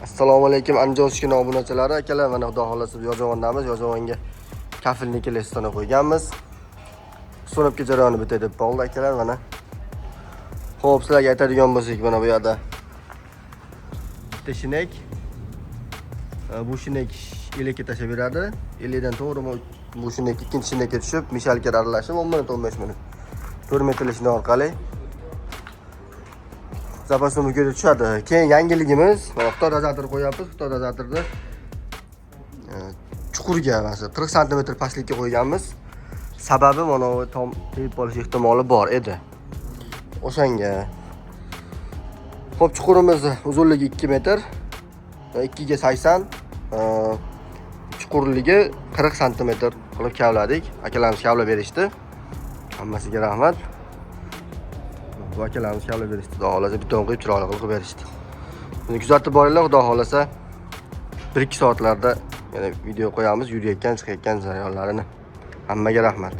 Assalomu alaykum Anjos kino obunachilari akalar, mana xudo xolasa yozuvondamiz. Yozuvonga kafilni kelestini qo'yganmiz. So'rabki jarayoni bitdi deb bo'ldi akalar mana. Xo'p, sizlarga aytadigan bo'lsak, mana bu yerda bitta shinek. Bu shinek elekka tashab beradi. 50 dan to'g'ri bu shinek ikkinchi shinekka tushib, mishalga aralashib 10 minut 15 minut. 4 metrli orqali zapasimizga kelib tushadi. Keyin yangiligimiz, mana Xitoy dozator qo'yapmiz. Xitoy dozatorni chuqurga, masalan 40 sm pastlikka qo'yganmiz. Sababi mana bu tom tegib qolish ehtimoli bor edi. O'shanga. Xo'p, chuqurimiz uzunligi 2 metr, 2 ga 80, chuqurligi 40 sm qilib kavladik. Akalarimiz kavlab berishdi. Hammasiga rahmat. Bu akalarimiz kavlab berishdi. Xudo xolasa biton qo'yib chiroyli qilib berishdi. Buni kuzatib boringlar, xudo xolasa 1-2 soatlarda yana video qo'yamiz, yurayotgan, chiqayotgan jarayonlarini. Hammaga rahmat.